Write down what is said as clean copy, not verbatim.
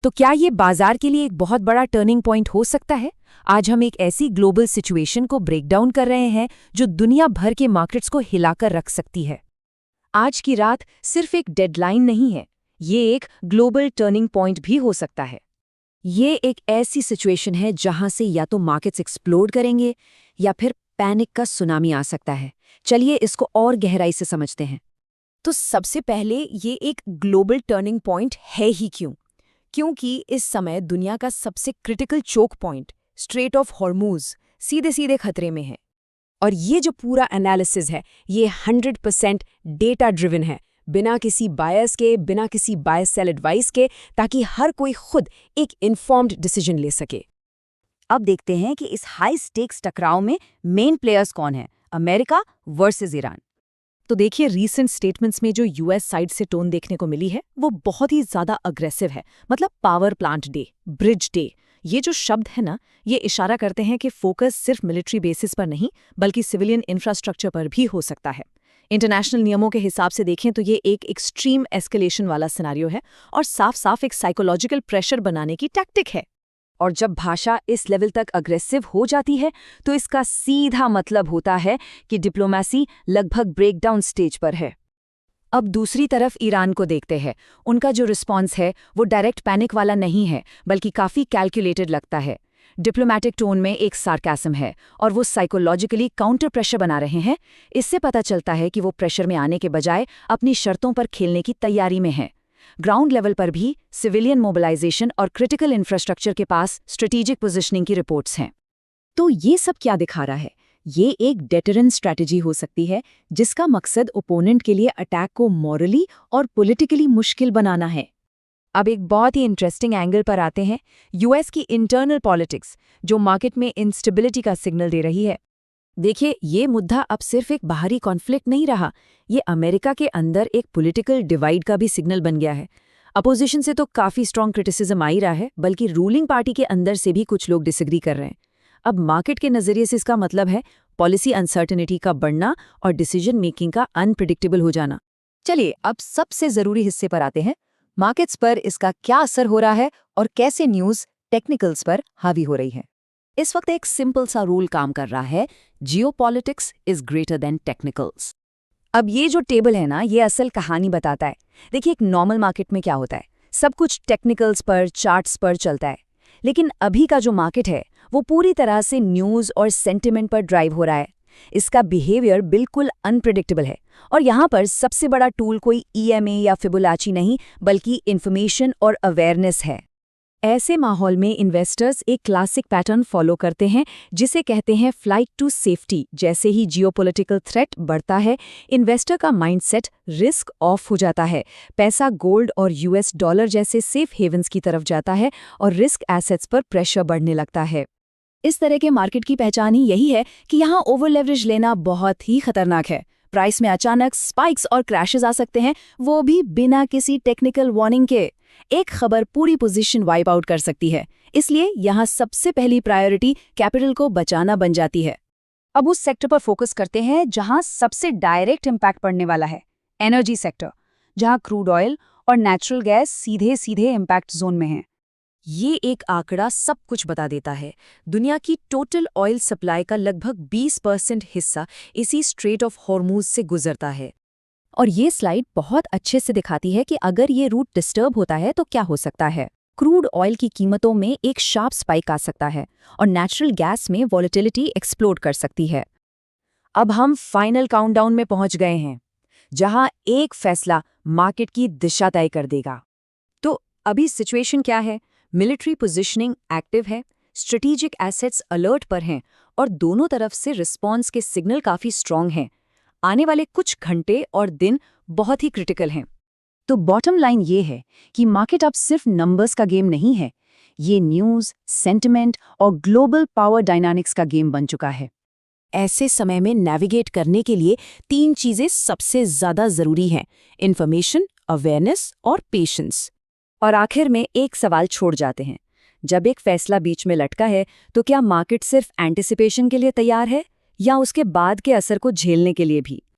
तो क्या ये बाजार के लिए एक बहुत बड़ा टर्निंग पॉइंट हो सकता है? आज हम एक ऐसी ग्लोबल सिचुएशन को ब्रेक डाउन कर रहे हैं जो दुनिया भर के मार्केट्स को हिलाकर रख सकती है। आज की रात सिर्फ एक डेडलाइन नहीं है, ये एक ग्लोबल टर्निंग पॉइंट भी हो सकता है। ये एक ऐसी सिचुएशन है जहां से या तो मार्केट्स एक्सप्लोड करेंगे या फिर पैनिक का सुनामी आ सकता है। चलिए इसको और गहराई से समझते हैं। तो सबसे पहले ये एक ग्लोबल टर्निंग पॉइंट है ही क्यों? क्योंकि इस समय दुनिया का सबसे critical choke point strait of Hormuz सीधे सीधे खतरे में है। और ये जो पूरा एनालिसिस है ये 100% डेटा ड्रिवन है, बिना किसी बायस के, बिना किसी बायस सेल एडवाइस के, ताकि हर कोई खुद एक इन्फॉर्म्ड डिसीजन ले सके। अब देखते हैं कि इस हाई स्टेक्स टकराव में मेन प्लेयर्स कौन हैं, अमेरिका वर्सेस ईरान। तो देखिए, रीसेंट स्टेटमेंट्स में जो यूएस साइड से टोन देखने को मिली है वो बहुत ही ज्यादा अग्रेसिव है। मतलब power plant day, bridge day, ये जो शब्द है ना, ये इशारा करते हैं कि फोकस सिर्फ मिलिट्री बेसिस पर नहीं बल्कि सिविलियन इंफ्रास्ट्रक्चर पर भी हो सकता है। इंटरनेशनल नियमों के हिसाब से देखें तो ये एक एक्सट्रीम एस्केलेशन वाला सिनेरियो है और साफ साफ एक साइकोलॉजिकल प्रेशर बनाने की टैक्टिक है। और जब भाषा इस लेवल तक अग्रेसिव हो जाती है तो इसका सीधा मतलब होता है कि डिप्लोमेसी लगभग ब्रेकडाउन स्टेज पर है। अब दूसरी तरफ ईरान को देखते हैं। उनका जो रिस्पॉन्स है वो डायरेक्ट पैनिक वाला नहीं है बल्कि काफ़ी कैलकुलेटेड लगता है। डिप्लोमैटिक टोन में एक सार्कास्म है और वो साइकोलॉजिकली काउंटर प्रेशर बना रहे हैं। इससे पता चलता है कि वो प्रेशर में आने के बजाय अपनी शर्तों पर खेलने की तैयारी में हैं। ग्राउंड लेवल पर भी सिविलियन मोबिलाइजेशन और क्रिटिकल इंफ्रास्ट्रक्चर के पास स्ट्रेटेजिक पोजीशनिंग की रिपोर्ट्स हैं। तो ये सब क्या दिखा रहा है? ये एक डेटरेंस स्ट्रैटेजी हो सकती है जिसका मकसद ओपोनेंट के लिए अटैक को मॉरली और पॉलिटिकली मुश्किल बनाना है। अब एक बहुत ही इंटरेस्टिंग एंगल पर आते हैं, यूएस की इंटरनल पॉलिटिक्स जो मार्केट में इंस्टेबिलिटी का सिग्नल दे रही है। देखिए, ये मुद्दा अब सिर्फ एक बाहरी कॉन्फ्लिक्ट नहीं रहा, ये अमेरिका के अंदर एक पॉलिटिकल डिवाइड का भी सिग्नल बन गया है। अपोजिशन से तो काफ़ी स्ट्रॉन्ग क्रिटिसिज्म आ ही रहा है, बल्कि रूलिंग पार्टी के अंदर से भी कुछ लोग डिसएग्री कर रहे हैं। अब मार्केट के नज़रिए से इसका मतलब है पॉलिसी अनसर्टेनिटी का बढ़ना और डिसीजन मेकिंग का अनप्रिडिक्टेबल हो जाना। चलिए अब सबसे ज़रूरी हिस्से पर आते हैं, मार्केट्स पर इसका क्या असर हो रहा है और कैसे न्यूज़ टेक्निकल्स पर हावी हो रही है। इस वक्त एक सिंपल सा रूल काम कर रहा है, geopolitics is greater than technicals. अब ये जो टेबल है ना, ये असल कहानी बताता है। देखिए, एक नॉर्मल मार्केट में क्या होता है, सब कुछ टेक्निकल्स पर, चार्ट्स पर चलता है। लेकिन अभी का जो मार्केट है वो पूरी तरह से न्यूज़ और सेंटिमेंट पर ड्राइव हो रहा है। इसका बिहेवियर बिल्कुल अनप्रिडिक्टेबल है और यहाँ पर सबसे बड़ा टूल कोई ईएमए या फिबोनाची नहीं बल्कि इन्फॉर्मेशन और अवेयरनेस है। ऐसे माहौल में इन्वेस्टर्स एक क्लासिक पैटर्न फॉलो करते हैं जिसे कहते हैं फ्लाइट टू सेफ्टी। जैसे ही जियोपॉलिटिकल थ्रेट बढ़ता है, इन्वेस्टर का माइंडसेट रिस्क ऑफ हो जाता है। पैसा गोल्ड और यूएस डॉलर जैसे सेफ हेवन्स की तरफ जाता है और रिस्क एसेट्स पर प्रेशर बढ़ने लगता है। इस तरह के मार्केट की पहचान ही यही है कि यहाँ ओवर लेवरेज लेना बहुत ही खतरनाक है। प्राइस में अचानक स्पाइक्स और क्रैशेस आ सकते हैं, वो भी बिना किसी टेक्निकल वार्निंग के। एक खबर पूरी पोजीशन वाइप आउट कर सकती है, इसलिए यहाँ सबसे पहली प्रायोरिटी कैपिटल को बचाना बन जाती है। अब उस सेक्टर पर फोकस करते हैं जहाँ सबसे डायरेक्ट इम्पैक्ट पड़ने वाला है, एनर्जी सेक्टर, जहाँ क्रूड ऑयल और नेचुरल गैस सीधे सीधे इम्पैक्ट जोन में हैं। ये एक आंकड़ा सब कुछ बता देता है। दुनिया की टोटल ऑयल सप्लाई का लगभग 20% हिस्सा इसी स्ट्रेट ऑफ हॉर्मूज से गुजरता है। और ये स्लाइड बहुत अच्छे से दिखाती है कि अगर ये रूट डिस्टर्ब होता है तो क्या हो सकता है। क्रूड ऑयल की कीमतों में एक शार्प स्पाइक आ सकता है और नेचुरल गैस में वॉलेटिलिटी एक्सप्लोड कर सकती है। अब हम फाइनल काउंटडाउन में पहुंच गए हैं, जहां एक फैसला मार्केट की दिशा तय कर देगा। तो अभी सिचुएशन क्या है? मिलिट्री पोजीशनिंग एक्टिव है, स्ट्रेटेजिक एसेट्स अलर्ट पर हैं और दोनों तरफ से रिस्पॉन्स के सिग्नल काफ़ी स्ट्रॉन्ग हैं। आने वाले कुछ घंटे और दिन बहुत ही क्रिटिकल हैं। तो बॉटम लाइन ये है कि मार्केट अब सिर्फ नंबर्स का गेम नहीं है, ये न्यूज़, सेंटिमेंट और ग्लोबल पावर डायनामिक्स का गेम बन चुका है। ऐसे समय में नेविगेट करने के लिए 3 चीज़ें सबसे ज़्यादा ज़रूरी हैं: इन्फॉर्मेशन, अवेयरनेस और पेशेंस। और आखिर में एक सवाल छोड़ जाते हैं, जब एक फैसला बीच में लटका है तो क्या मार्केट सिर्फ एंटिसिपेशन के लिए तैयार है या उसके बाद के असर को झेलने के लिए भी?